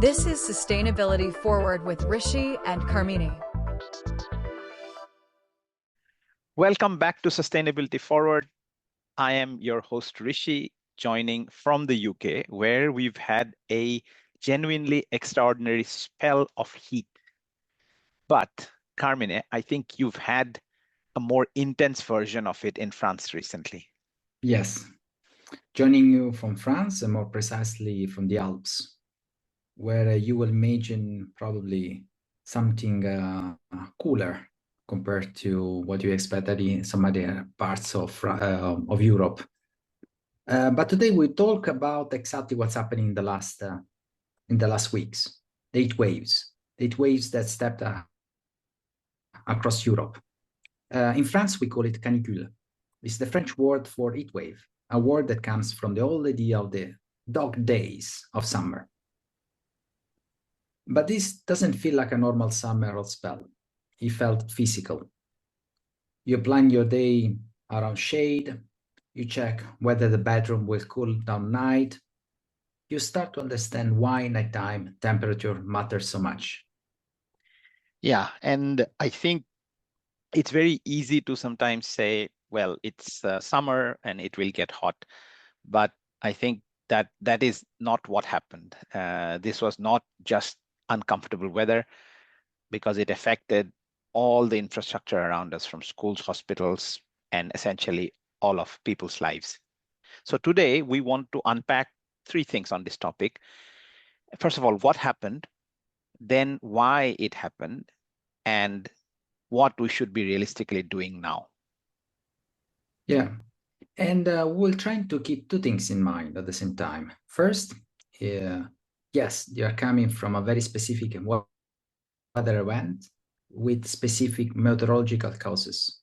This is Sustainability Forward with Wrishi and Carmine. Welcome back to Sustainability Forward. I am your host, Wrishi, joining from the UK, where we've had a genuinely extraordinary spell of heat. But, Carmine, I think you've had a more intense version of it in France recently. Yes, joining you from France and more precisely from the Alps, where you will imagine probably something cooler compared to what you expected in some other parts of Europe. But today we talk about exactly what's happening in the last weeks, the heat waves that stepped across Europe. In France, we call it canicule. It's the French word for heat wave, a word that comes from the old idea of the dog days of summer. But this doesn't feel like a normal summer or spell. It felt physical. You plan your day around shade, you check whether the bedroom will cool down night, you start to understand why nighttime temperature matters so much. Yeah, and I think it's very easy to sometimes say, well, it's summer and it will get hot. But I think that is not what happened. This was not just uncomfortable weather, because it affected all the infrastructure around us, from schools, hospitals, and essentially all of people's lives. So today we want to unpack three things on this topic. First of all, what happened, then why it happened, and what we should be realistically doing now. Yeah, and we'll try to keep two things in mind at the same time. First, yes, you are coming from a very specific weather event with specific meteorological causes.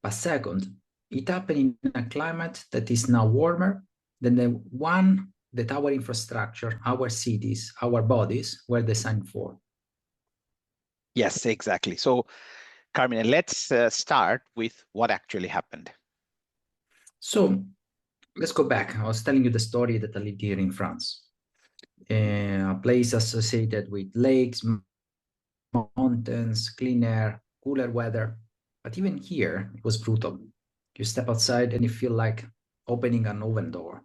But second, it happened in a climate that is now warmer than the one that our infrastructure, our cities, our bodies were designed for. Yes, exactly. So, Carmine, let's start with what actually happened. So let's go back. I was telling you the story that I lived here in France, a place associated with lakes, mountains, clean air, cooler weather. But even here, it was brutal. You step outside and you feel like opening an oven door.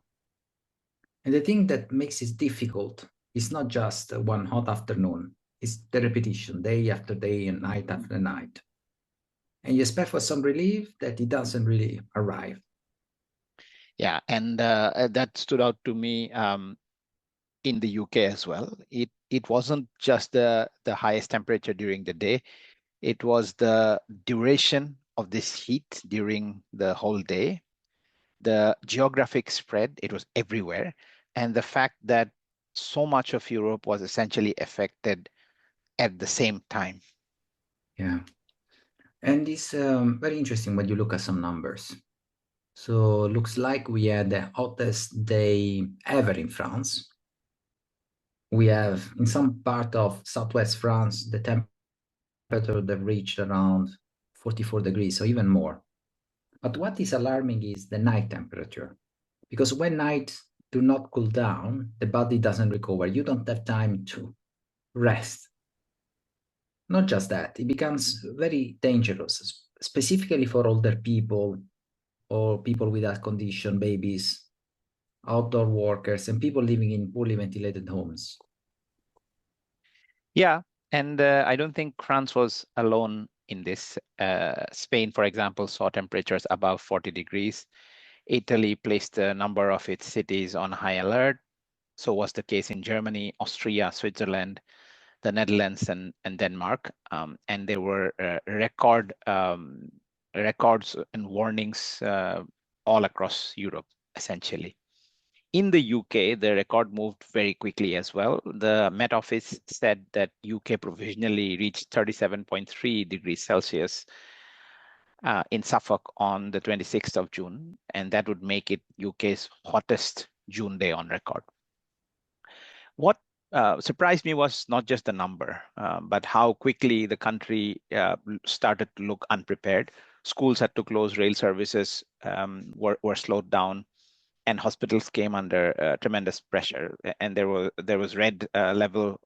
And the thing that makes it difficult is not just one hot afternoon, it's the repetition, day after day and night after night. And you expect for some relief that it doesn't really arrive. Yeah, and that stood out to me in the UK as well. It wasn't just the highest temperature during the day. It was the duration of this heat during the whole day, the geographic spread, it was everywhere, and the fact that so much of Europe was essentially affected at the same time. Yeah. And it's very interesting when you look at some numbers. So it looks like we had the hottest day ever in France. We have in some part of southwest France, the temperature that reached around 44 degrees, so even more. But what is alarming is the night temperature, because when nights do not cool down, the body doesn't recover. You don't have time to rest. Not just that, it becomes very dangerous, specifically for older people or people with that condition, babies, outdoor workers, and people living in poorly ventilated homes. Yeah, and I don't think France was alone in this. Spain, for example, saw temperatures above 40 degrees. Italy placed a number of its cities on high alert. So was the case in Germany, Austria, Switzerland, the Netherlands, and Denmark. And there were records and warnings all across Europe, essentially. In the UK, the record moved very quickly as well. The Met Office said that UK provisionally reached 37.3 degrees Celsius in Suffolk on the 26th of June, and that would make it UK's hottest June day on record. What surprised me was not just the number, but how quickly the country started to look unprepared. Schools had to close, rail services were slowed down, and hospitals came under tremendous pressure. And there was red level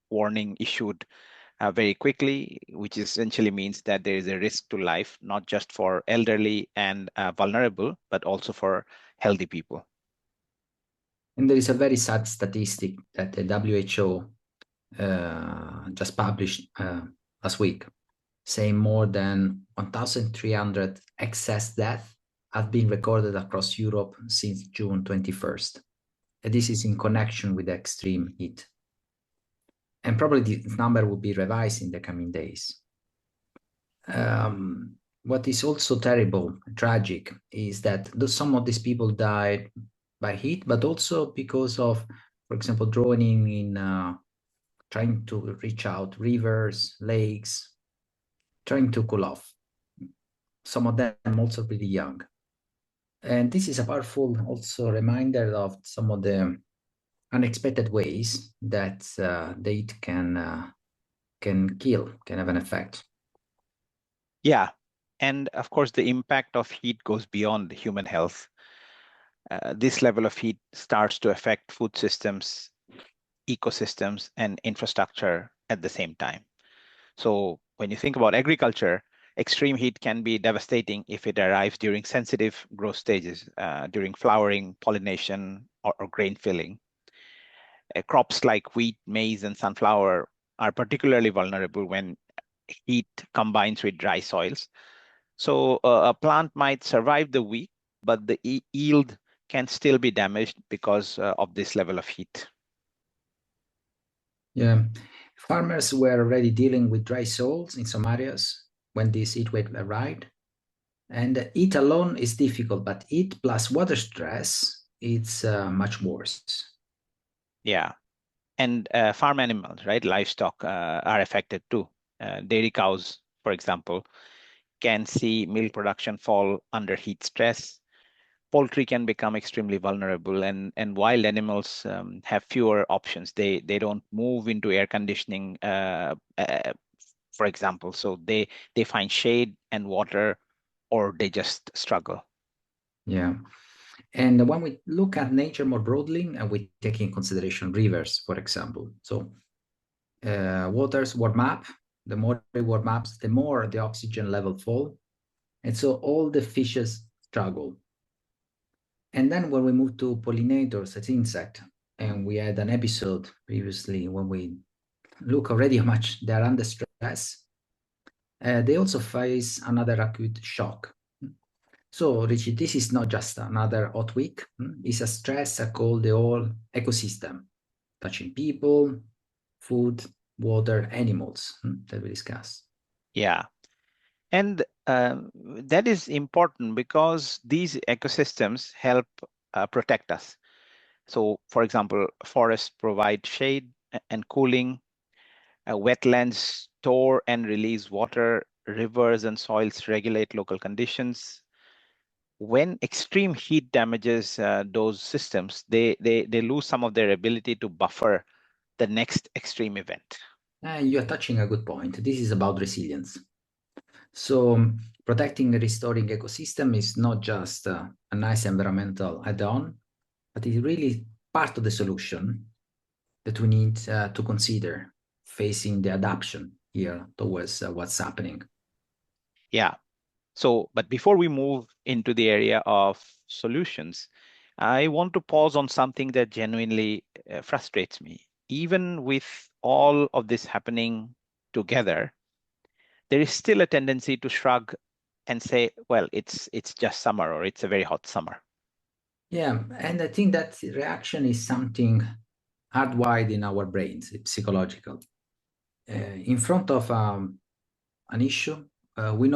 warning issued very quickly, which essentially means that there is a risk to life, not just for elderly and vulnerable, but also for healthy people. And there is a very sad statistic that the WHO just published last week, saying more than 1,300 excess deaths have been recorded across Europe since June 21st. And this is in connection with extreme heat. And probably this number will be revised in the coming days. What is also terrible, tragic, is that some of these people died by heat, but also because of, for example, drowning in trying to reach out rivers, lakes, trying to cool off. Some of them also pretty young. And this is a powerful also reminder of some of the unexpected ways that the heat can have an effect. Yeah, and of course, the impact of heat goes beyond human health. This level of heat starts to affect food systems, ecosystems, and infrastructure at the same time. So when you think about agriculture, extreme heat can be devastating if it arrives during sensitive growth stages, during flowering, pollination, or grain filling. Crops like wheat, maize, and sunflower are particularly vulnerable when heat combines with dry soils. So a plant might survive the week, but the yield can still be damaged because of this level of heat. Yeah, farmers were already dealing with dry soils in some areas when this heat wave arrived. And heat alone is difficult, but heat plus water stress, it's much worse. Yeah, and farm animals, right? Livestock are affected too. Dairy cows, for example, can see milk production fall under heat stress. Poultry can become extremely vulnerable, and wild animals have fewer options. They don't move into air conditioning, for example, so they find shade and water, or they just struggle. Yeah. And when we look at nature more broadly, and we take in consideration rivers, for example, so waters warm up. The more they warm up, the more the oxygen level fall, and so all the fishes struggle. And then when we move to pollinators as insect, and we had an episode previously when we look already how much they are under stress, they also face another acute shock. So, Richie, this is not just another hot week. It's a stress called the whole ecosystem, touching people, food, water, animals that we discussed. Yeah, and that is important because these ecosystems help protect us. So, for example, forests provide shade and cooling. Wetlands store and release water. Rivers and soils regulate local conditions. When extreme heat damages those systems, they lose some of their ability to buffer the next extreme event. You are touching a good point. This is about resilience. So protecting and restoring ecosystem is not just a nice environmental add-on, but it's really part of the solution that we need to consider facing the adaptation here towards what's happening. Yeah. So, but before we move into the area of solutions, I want to pause on something that genuinely frustrates me. Even with all of this happening together, there is still a tendency to shrug and say, well, it's just summer, or it's a very hot summer. Yeah, and I think that reaction is something hardwired in our brains. It's psychological. In front of an issue, we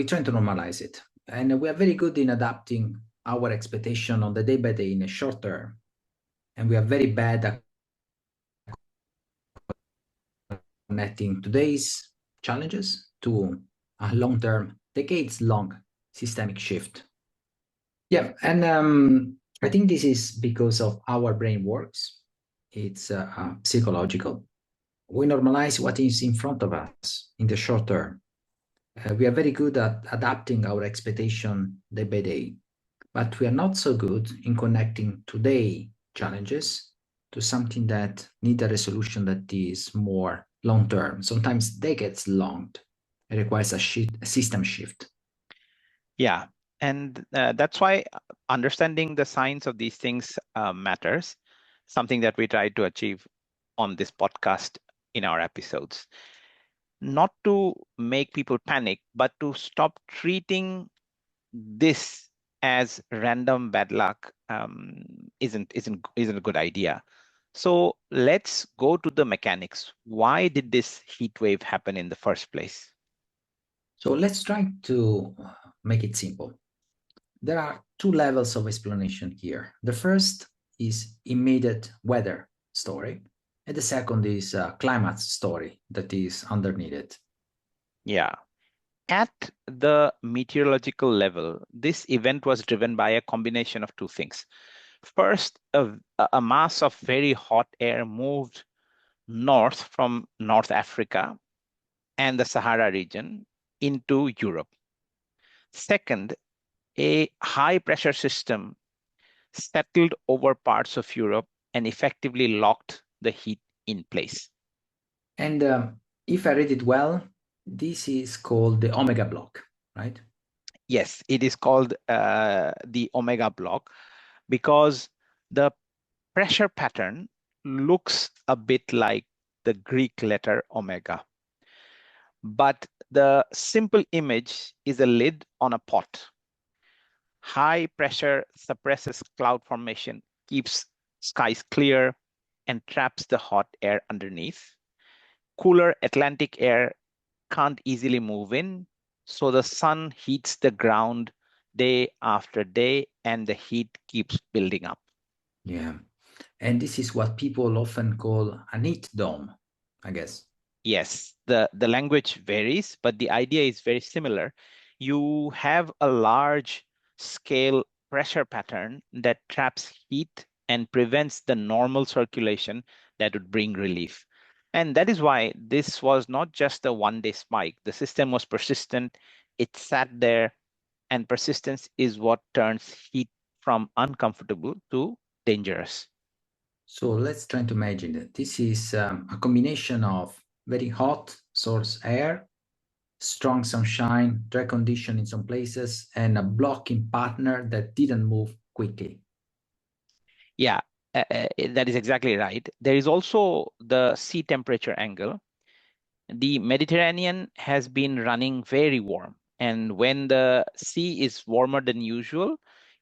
try to normalize it. And we are very good in adapting our expectation on the day by day in a short term. And we are very bad at connecting today's challenges to a long-term, decades-long systemic shift. Yeah, and I think this is because of how our brain works. It's psychological. We normalize what is in front of us in the short term. We are very good at adapting our expectation day by day. but we are not so good in connecting today challenges to something that need a resolution that is more long-term, sometimes decades long. It requires a system shift. Yeah, and that's why understanding the science of these things matters, something that we try to achieve on this podcast in our episodes. Not to make people panic, but to stop treating this as random bad luck isn't a good idea. So let's go to the mechanics. Why did this heat wave happen in the first place? So let's try to make it simple. There are two levels of explanation here. The first is immediate weather story, and the second is a climate story that is underneath it. Yeah. At the meteorological level, this event was driven by a combination of two things. First, a mass of very hot air moved north from North Africa and the Sahara region into Europe. Second, a high pressure system settled over parts of Europe and effectively locked the heat in place. And if I read it well, this is called the omega block, right? Yes, it is called the omega block because the pressure pattern looks a bit like the Greek letter omega. But the simple image is a lid on a pot. High pressure suppresses cloud formation, keeps skies clear, and traps the hot air underneath. Cooler Atlantic air can't easily move in, so the sun heats the ground day after day, and the heat keeps building up. Yeah. And this is what people often call a heat dome, I guess. Yes, the language varies, but the idea is very similar. You have a large scale pressure pattern that traps heat and prevents the normal circulation that would bring relief. And that is why this was not just a one-day spike. The system was persistent, it sat there, and persistence is what turns heat from uncomfortable to dangerous. So let's try to imagine that this is a combination of very hot source air, strong sunshine, dry condition in some places, and a blocking partner that didn't move quickly. Yeah, that is exactly right. There is also the sea temperature angle. The Mediterranean has been running very warm, and when the sea is warmer than usual,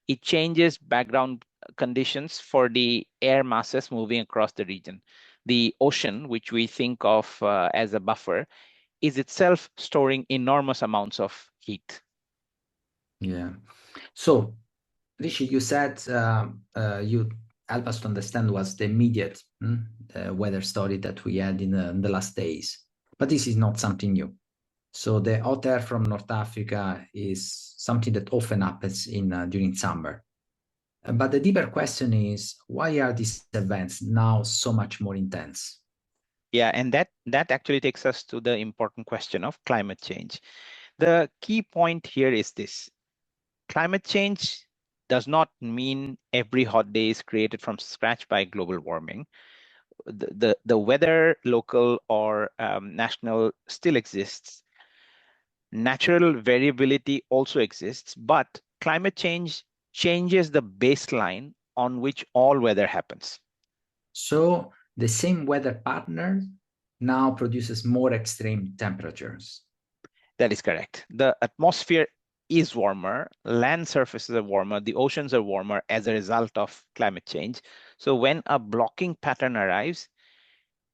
it changes background conditions for the air masses moving across the region. The ocean, which we think of as a buffer, is itself storing enormous amounts of heat. Yeah. So, Rishi, you said you help us to understand what's the immediate weather story that we had in the last days. But this is not something new. So the hot air from North Africa is something that often happens in during summer. But the deeper question is, why are these events now so much more intense? Yeah, and that actually takes us to the important question of climate change. The key point here is this. Climate change does not mean every hot day is created from scratch by global warming. The weather, local or national, still exists. Natural variability also exists, but climate change changes the baseline on which all weather happens. So the same weather pattern now produces more extreme temperatures. That is correct. The atmosphere is warmer, land surfaces are warmer, the oceans are warmer as a result of climate change. So when a blocking pattern arrives,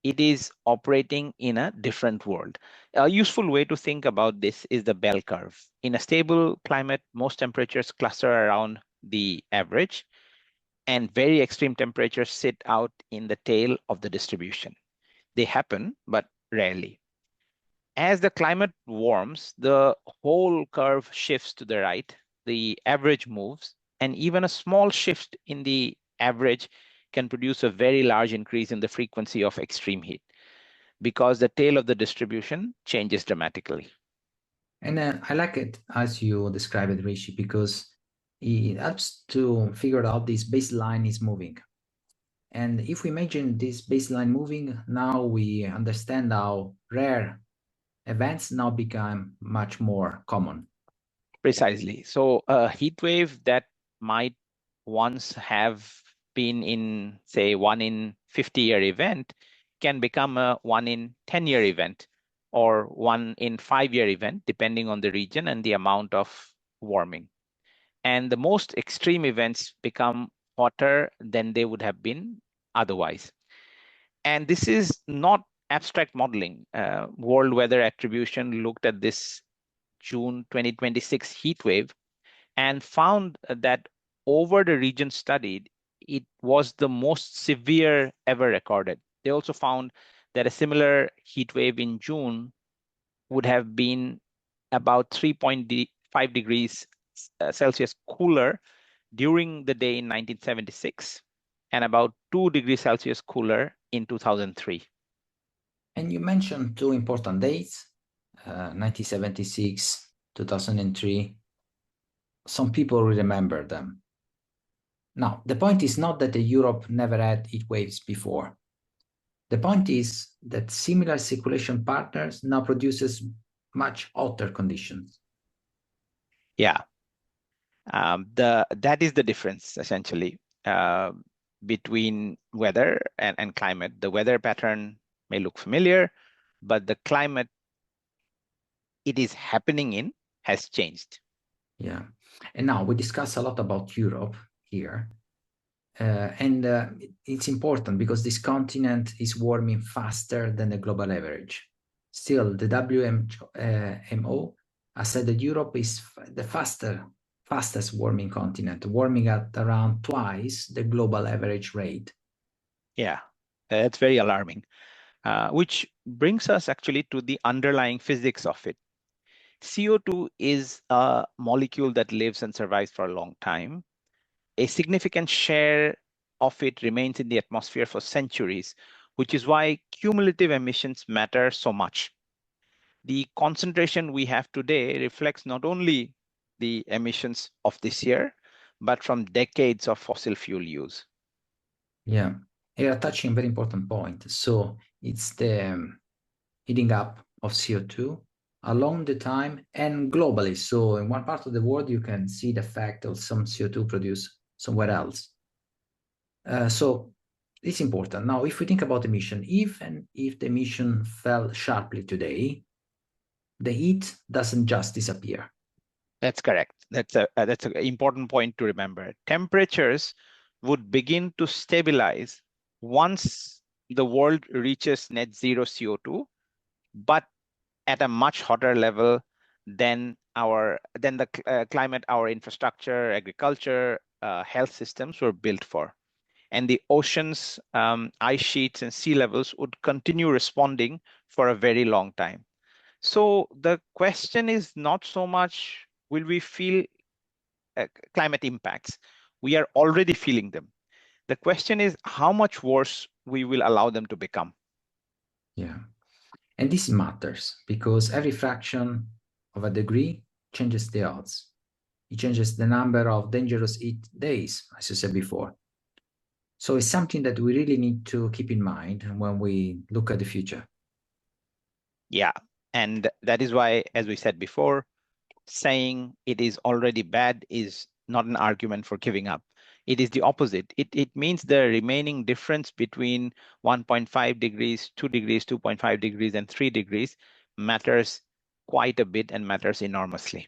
it is operating in a different world. A useful way to think about this is the bell curve. In a stable climate, most temperatures cluster around the average, and very extreme temperatures sit out in the tail of the distribution. They happen, but rarely. As the climate warms, the whole curve shifts to the right, the average moves, and even a small shift in the average can produce a very large increase in the frequency of extreme heat because the tail of the distribution changes dramatically. And I like it as you describe it, Rishi, because It helps to figure out this baseline is moving. And if we imagine this baseline moving, now we understand how rare events now become much more common. Precisely. So a heat wave that might once have been in, say, 1 in 50-year event can become a 1 in 10-year event or 1 in 5-year event, depending on the region and the amount of warming. And the most extreme events become hotter than they would have been otherwise. And this is not abstract modeling. World Weather Attribution looked at this June 2026 heat wave and found that over the region studied, it was the most severe ever recorded. They also found that a similar heat wave in June would have been about 3.5 degrees Celsius cooler during the day in 1976 and about 2 degrees Celsius cooler in 2003. And you mentioned two important dates, 1976, 2003. Some people remember them. Now, the point is not that Europe never had heat waves before. The point is that similar circulation partners now produces much hotter conditions. Yeah, that is the difference essentially between weather and climate. The weather pattern may look familiar, but the climate it is happening in has changed. Yeah, and now we discuss a lot about Europe here. It's important because this continent is warming faster than the global average. Still, the WMO has said that Europe is the fastest warming continent, warming at around twice the global average rate. Yeah, that's very alarming, which brings us actually to the underlying physics of it. CO2 is a molecule that lives and survives for a long time. A significant share of it remains in the atmosphere for centuries, which is why cumulative emissions matter so much. The concentration we have today reflects not only the emissions of this year, but from decades of fossil fuel use. Yeah, you are touching a very important point. So it's the heating up of CO2 along the time and globally. So in one part of the world, you can see the effect of some CO2 produced somewhere else. So it's important. Now, if we think about emission, even if the emission fell sharply today, the heat doesn't just disappear. That's correct. That's an important point to remember. Temperatures would begin to stabilize once the world reaches net zero CO2, but at a much hotter level than the climate our infrastructure, agriculture, health systems were built for. And the oceans, ice sheets, and sea levels would continue responding for a very long time. So the question is not so much will we feel climate impacts? We are already feeling them. The question is how much worse we will allow them to become. Yeah. And this matters because every fraction of a degree changes the odds. It changes the number of dangerous heat days, as you said before. So it's something that we really need to keep in mind when we look at the future. Yeah. And that is why, as we said before, saying it is already bad is not an argument for giving up. It is the opposite. It means the remaining difference between 1.5 degrees, 2 degrees, 2.5 degrees, and 3 degrees matters quite a bit and matters enormously.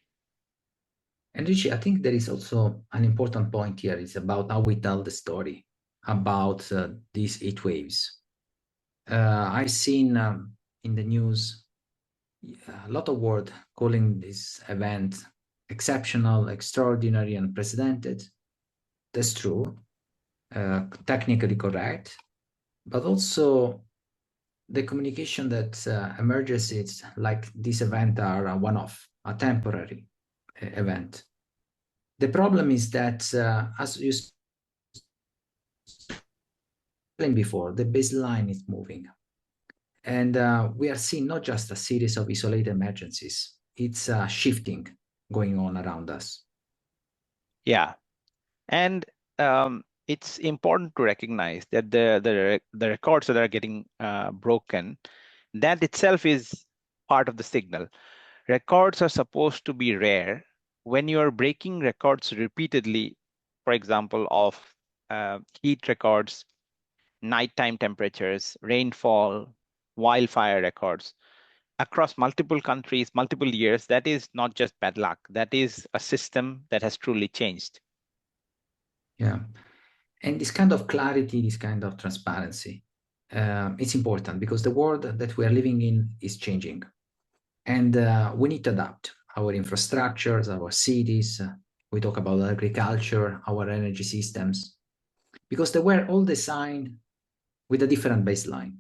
And Rishi, I think there is also an important point here. It's about how we tell the story about these heat waves. I've seen in the news a lot of words calling this event exceptional, extraordinary, unprecedented. That's true, technically correct, but also the communication that emerges is like this event are a one-off, a temporary event. The problem is that, as you explained before, the baseline is moving. And we are seeing not just a series of isolated emergencies, it's shifting going on around us. Yeah, and it's important to recognize that the records that are getting broken, that itself is part of the signal. Records are supposed to be rare. When you are breaking records repeatedly, for example, of heat records, nighttime temperatures, rainfall, wildfire records across multiple countries, multiple years, that is not just bad luck. That is a system that has truly changed. Yeah. And this kind of clarity, this kind of transparency, it's important because the world that we are living in is changing. And we need to adapt our infrastructures, our cities. We talk about agriculture, our energy systems, because they were all designed with a different baseline.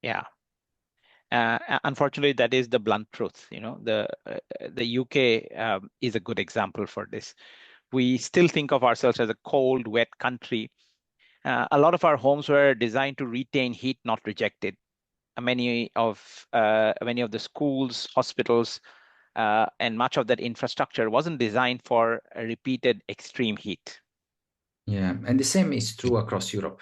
Yeah. Unfortunately, that is the blunt truth. The UK is a good example for this. We still think of ourselves as a cold, wet country. A lot of our homes were designed to retain heat, not reject it. Many of the schools, hospitals, and much of that infrastructure wasn't designed for a repeated extreme heat. Yeah, and the same is true across Europe.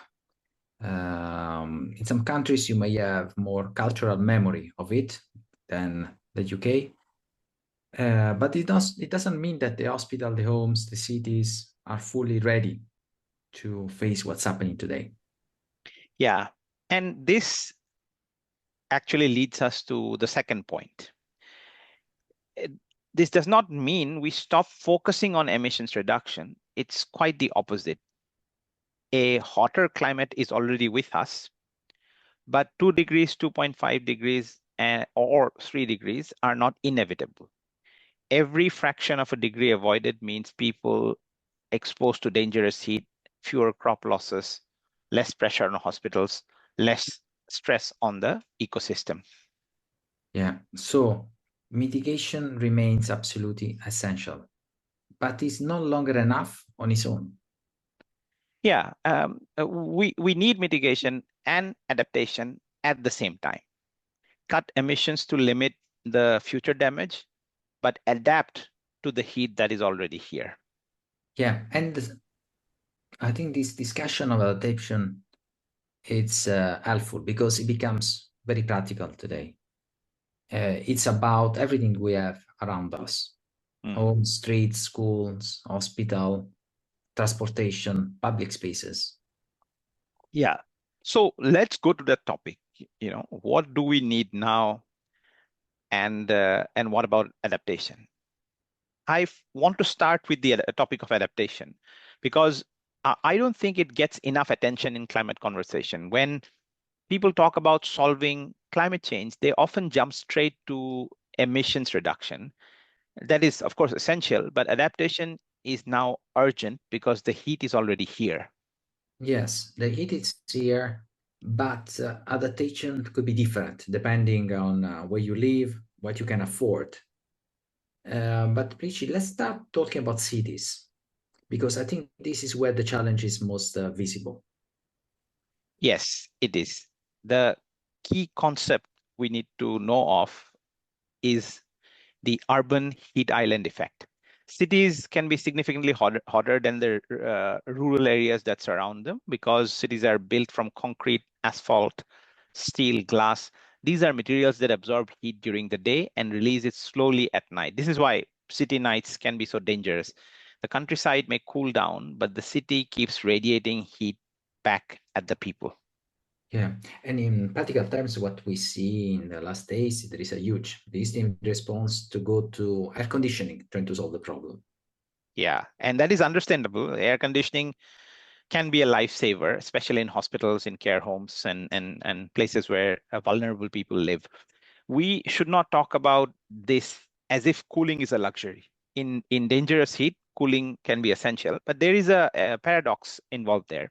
In some countries, you may have more cultural memory of it than the UK. But it doesn't mean that the hospital, the homes, the cities are fully ready to face what's happening today. Yeah, and this actually leads us to the second point. This does not mean we stop focusing on emissions reduction. It's quite the opposite. A hotter climate is already with us, but 2 degrees, 2.5 degrees, or 3 degrees are not inevitable. Every fraction of a degree avoided means people exposed to dangerous heat, fewer crop losses, less pressure on hospitals, less stress on the ecosystem. Yeah, so mitigation remains absolutely essential, but it's no longer enough on its own. Yeah, we need mitigation and adaptation at the same time. Cut emissions to limit the future damage, but adapt to the heat that is already here. Yeah, and I think this discussion of adaptation, it's helpful because it becomes very practical today. It's about everything we have around us: homes, streets, schools, hospital, transportation, public spaces. Yeah. So let's go to that topic. What do we need now, and what about adaptation? I want to start with the topic of adaptation because I don't think it gets enough attention in climate conversation. When people talk about solving climate change, they often jump straight to emissions reduction. That is, of course, essential, but adaptation is now urgent because the heat is already here. Yes, the heat is here, but adaptation could be different depending on where you live, what you can afford. But Richie, let's start talking about cities, because I think this is where the challenge is most visible. Yes, it is. The key concept we need to know of is the urban heat island effect. Cities can be significantly hotter than the rural areas that surround them because cities are built from concrete, asphalt, steel, glass. These are materials that absorb heat during the day and release it slowly at night. This is why city nights can be so dangerous. The countryside may cool down, but the city keeps radiating heat back at the people. Yeah, and in practical terms, what we see in the last days, there is a huge instant response to go to air conditioning, trying to solve the problem. Yeah, and that is understandable. Air conditioning can be a lifesaver, especially in hospitals, in care homes, and places where vulnerable people live. We should not talk about this as if cooling is a luxury. In dangerous heat, cooling can be essential, but there is a paradox involved there.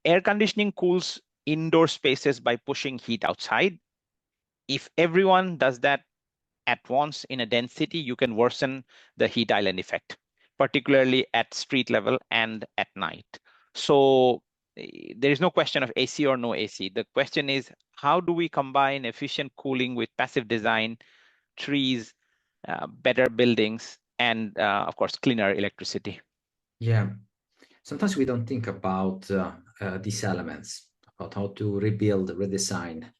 Air conditioning cools indoor spaces by pushing heat outside. If everyone does that at once in a dense city, you can worsen the heat island effect, particularly at street level and at night. So there is no question of AC or no AC. The question is, how do we combine efficient cooling with passive design, trees, better buildings, and of course, cleaner electricity. Yeah. Sometimes we don't think about these elements, about how to rebuild, redesign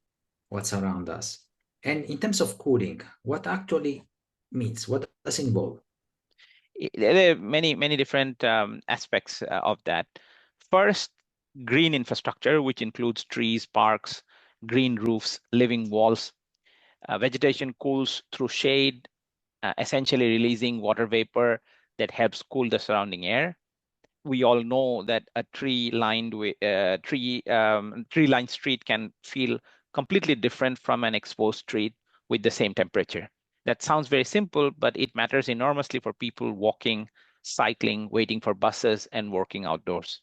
what's around us. And in terms of cooling, what actually means? What does it involve? There are many different aspects of that. First, green infrastructure, which includes trees, parks, green roofs, living walls. Vegetation cools through shade, essentially releasing water vapor that helps cool the surrounding air. We all know that a tree-lined street can feel completely different from an exposed street with the same temperature. That sounds very simple, but it matters enormously for people walking, cycling, waiting for buses, and working outdoors.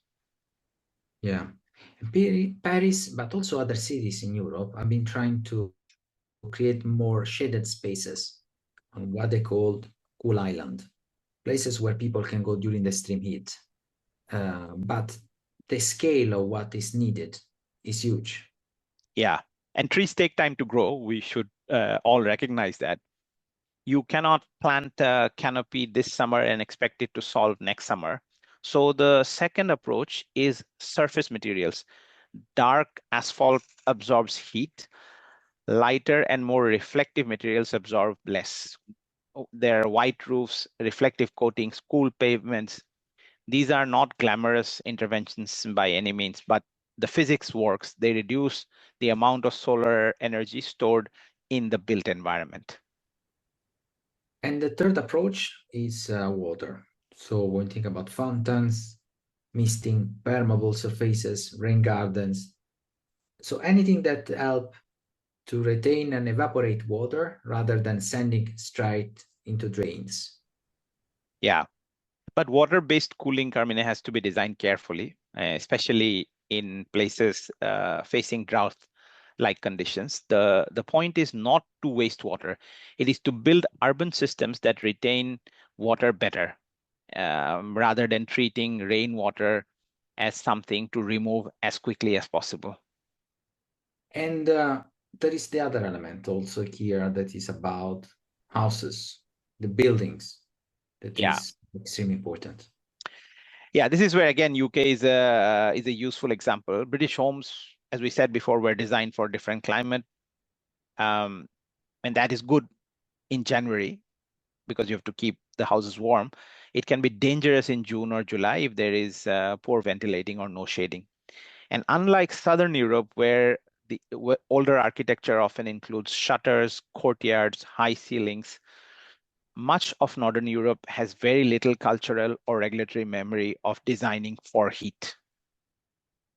Yeah. Paris, but also other cities in Europe, have been trying to create more shaded spaces on what they called cool island, places where people can go during the extreme heat. But the scale of what is needed is huge. Yeah, and trees take time to grow. We should all recognize that. You cannot plant a canopy this summer and expect it to solve next summer. So the second approach is surface materials. Dark asphalt absorbs heat. Lighter and more reflective materials absorb less. There are white roofs, reflective coatings, cool pavements. These are not glamorous interventions by any means, but the physics works. They reduce the amount of solar energy stored in the built environment. And the third approach is water. So when you think about fountains, misting, permeable surfaces, rain gardens, so anything that help to retain and evaporate water rather than sending straight into drains. Yeah, but water-based cooling, Carmine, has to be designed carefully, especially in places facing drought-like conditions. The point is not to waste water. It is to build urban systems that retain water better, rather than treating rainwater as something to remove as quickly as possible. And there is the other element also here that is about houses, the buildings, that Yeah. is extremely important. Yeah, this is where again UK is a useful example. British homes, as we said before, were designed for different climate, and that is good in January because you have to keep the houses warm. It can be dangerous in June or July if there is poor ventilating or no shading. And unlike Southern Europe, where the older architecture often includes shutters, courtyards, high ceilings, much of Northern Europe has very little cultural or regulatory memory of designing for heat.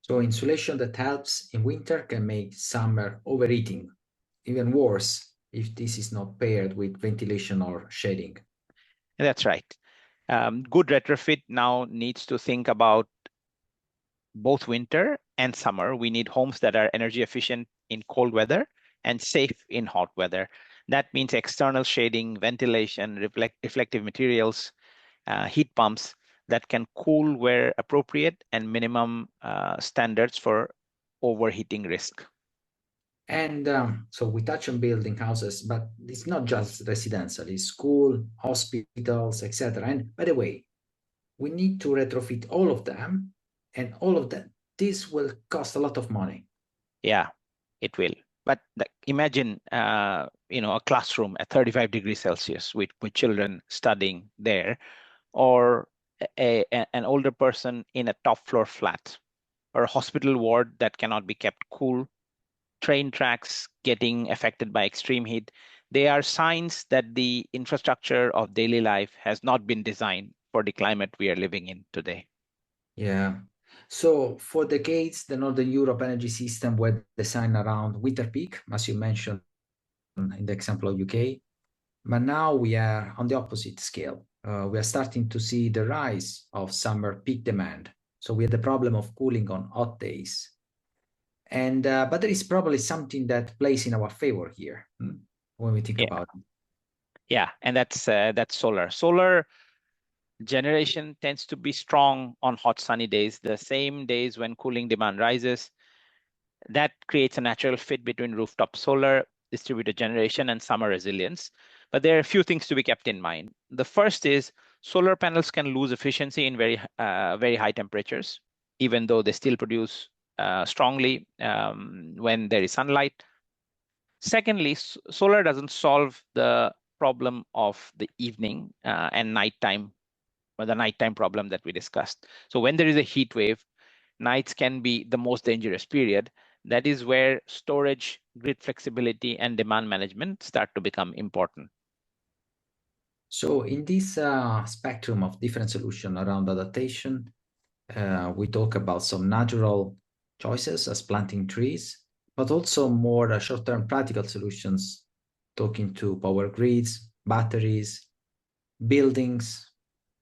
So insulation that helps in winter can make summer overheating. Even worse if this is not paired with ventilation or shading. That's right. Good retrofit now needs to think about both winter and summer. We need homes that are energy efficient in cold weather and safe in hot weather. That means external shading, ventilation, reflective materials, heat pumps that can cool where appropriate, and minimum standards for overheating risk. And so we touch on building houses, but it's not just residential, it's school, hospitals, etc. And by the way, we need to retrofit all of them, and all of that. This will cost a lot of money. Yeah, it will. But imagine, a classroom at 35 degrees Celsius with children studying there, or an older person in a top floor flat, or a hospital ward that cannot be kept cool, train tracks getting affected by extreme heat. They are signs that the infrastructure of daily life has not been designed for the climate we are living in today. Yeah. So for decades, the Northern Europe energy system were designed around winter peak, as you mentioned in the example of UK. But now we are on the opposite scale. We are starting to see the rise of summer peak demand. So we have the problem of cooling on hot days. And but there is probably something that plays in our favor here when we think about it. Yeah, and that's solar. Solar generation tends to be strong on hot sunny days, the same days when cooling demand rises. That creates a natural fit between rooftop solar, distributed generation, and summer resilience. But there are a few things to be kept in mind. The first is solar panels can lose efficiency in very high temperatures, even though they still produce strongly when there is sunlight. Secondly, solar doesn't solve the problem of the evening and nighttime, or the nighttime problem that we discussed. So when there is a heat wave, nights can be the most dangerous period. That is where storage, grid flexibility, and demand management start to become important. So in this spectrum of different solutions around adaptation, we talk about some natural choices as planting trees, but also more short-term practical solutions, talking to power grids, batteries, buildings,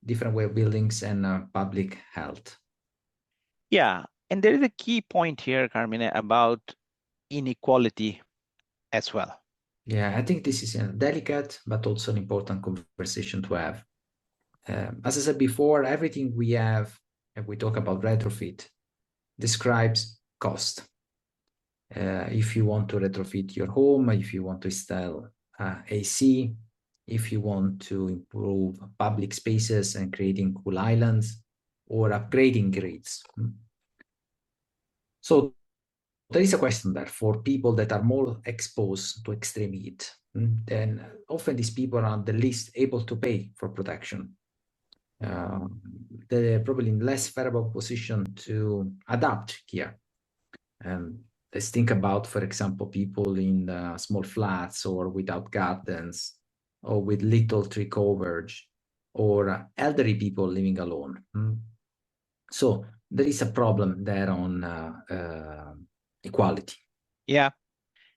different way of buildings, and public health. Yeah, and there is a key point here, Carmine, about inequality as well. Yeah, I think this is a delicate but also an important conversation to have. As I said before, everything we have, if we talk about retrofit, describes cost. If you want to retrofit your home, if you want to install AC, if you want to improve public spaces and creating cool islands or upgrading grids. So there is a question there for people that are more exposed to extreme heat. Then often these people are the least able to pay for protection. They're probably in less favorable position to adapt here. Let's think about, for example, people in small flats or without gardens or with little tree coverage or elderly people living alone. So there is a problem there on equality. Yeah,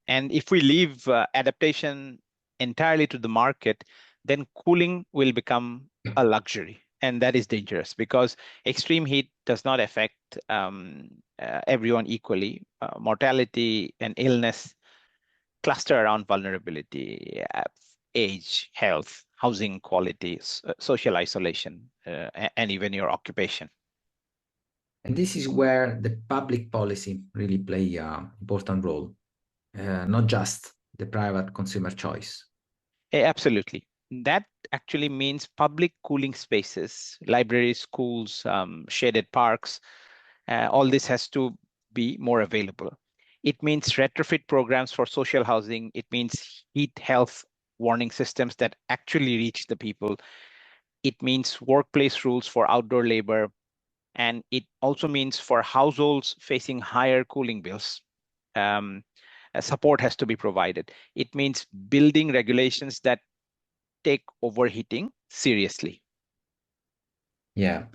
and if we leave adaptation entirely to the market, then cooling will become a luxury. And that is dangerous because extreme heat does not affect everyone equally. Mortality and illness cluster around vulnerability, age, health, housing quality, social isolation, and even your occupation. And this is where the public policy really play an important role, not just the private consumer choice. Absolutely. That actually means public cooling spaces, libraries, schools, shaded parks, all this has to be more available. It means retrofit programs for social housing. It means heat health warning systems that actually reach the people. It means workplace rules for outdoor labor. And it also means for households facing higher cooling bills, support has to be provided. It means building regulations that take overheating seriously. Yeah.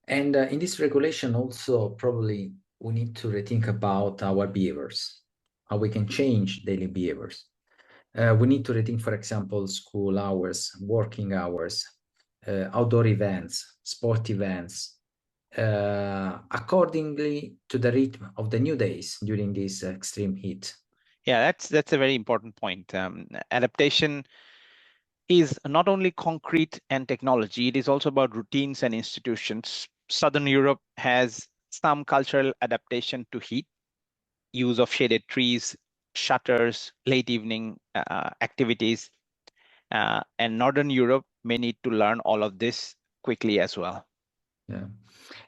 And in this regulation also probably we need to rethink about our behaviors, how we can change daily behaviors. We need to rethink, for example, school hours, working hours, outdoor events, sport events, accordingly to the rhythm of the new days during this extreme heat. Yeah, that's a very important point. Adaptation is not only concrete and technology, it is also about routines and institutions. Southern Europe has some cultural adaptation to heat, use of shaded trees, shutters, late evening activities. And Northern Europe may need to learn all of this quickly as well. Yeah.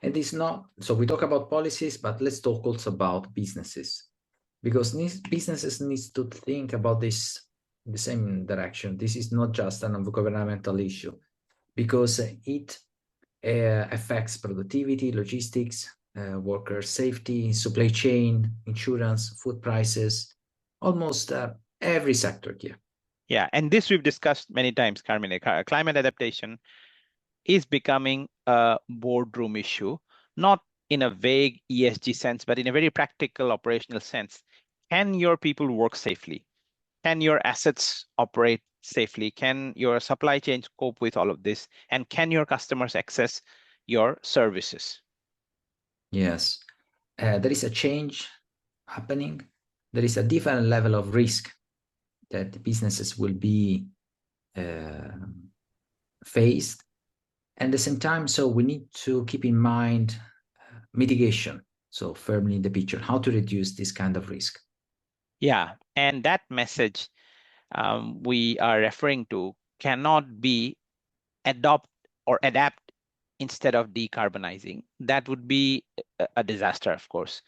And it's not, so we talk about policies, but let's talk also about businesses, because businesses needs to think about this in the same direction. This is not just an governmental issue, because it affects productivity, logistics, worker safety, supply chain, insurance, food prices, almost every sector here. Yeah, and this we've discussed many times, Carmine. Climate adaptation is becoming a boardroom issue, not in a vague ESG sense, but in a very practical operational sense. Can your people work safely? Can your assets operate safely? Can your supply chains cope with all of this? And can your customers access your services? Yes, there is a change happening. There is a different level of risk that businesses will be faced. And at the same time, so we need to keep in mind mitigation, so firmly in the picture, how to reduce this kind of risk. Yeah, and that message we are referring to cannot be adopt or adapt instead of decarbonizing. That would be a disaster, of course.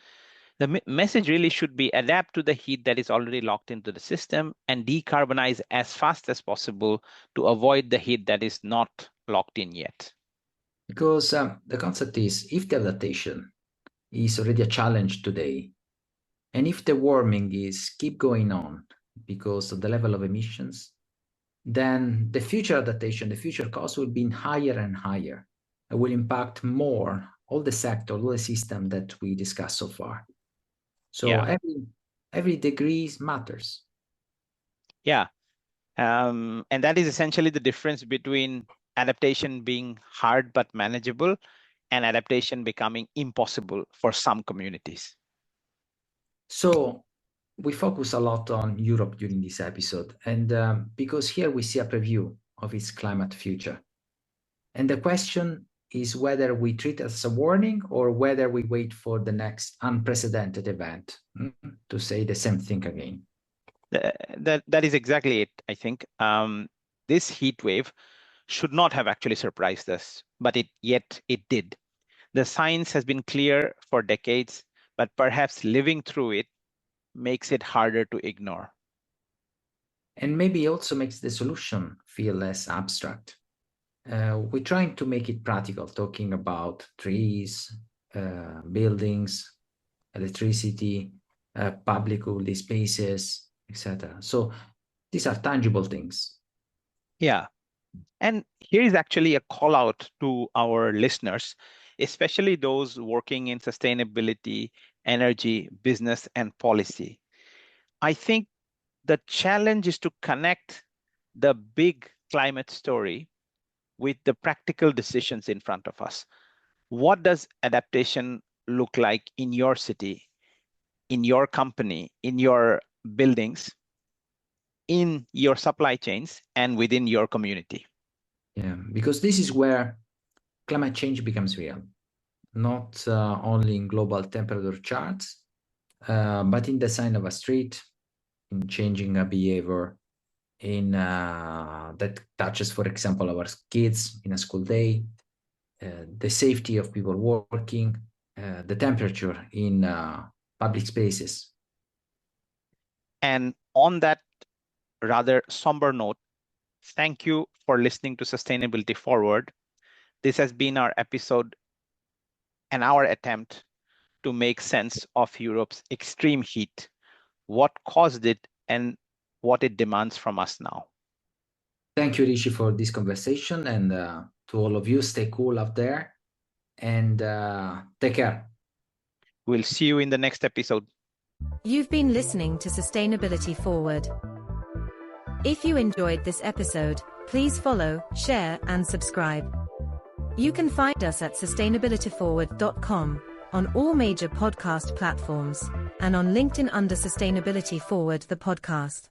The message really should be adapt to the heat that is already locked into the system and decarbonize as fast as possible to avoid the heat that is not locked in yet. Because the concept is, if the adaptation is already a challenge today, and if the warming is keep going on because of the level of emissions, then the future adaptation, the future cost will be higher and higher. It will impact more all the sector, all the system that we discussed so far. So every degree matters. Yeah. And that is essentially the difference between adaptation being hard but manageable and adaptation becoming impossible for some communities. So we focus a lot on Europe during this episode, and because here we see a preview of its climate future. And the question is whether we treat it as a warning or whether we wait for the next unprecedented event to say the same thing again. That is exactly it, I think. This heat wave should not have actually surprised us, but yet it did. The science has been clear for decades, but perhaps living through it makes it harder to ignore. And maybe also makes the solution feel less abstract. We're trying to make it practical, talking about trees, buildings, electricity, public holding spaces, etc. So these are tangible things. Yeah. And here is actually a call out to our listeners, especially those working in sustainability, energy, business, and policy. I think the challenge is to connect the big climate story with the practical decisions in front of us. What does adaptation look like in your city, in your company, in your buildings, in your supply chains, and within your community? Yeah, because this is where climate change becomes real, not only in global temperature charts, but in the design of a street, in changing a behavior, in that touches, for example, our kids in a school day, the safety of people working, the temperature in public spaces. And on that rather somber note, thank you for listening to Sustainability Forward. This has been our episode and our attempt to make sense of Europe's extreme heat, what caused it, and what it demands from us now. Thank you, Wrishi, for this conversation, and to all of you, stay cool out there, and take care. We'll see you in the next episode. You've been listening to Sustainability Forward. If you enjoyed this episode, please follow, share, and subscribe. You can find us at sustainabilityforward.com, on all major podcast platforms, and on LinkedIn under Sustainability Forward, the podcast.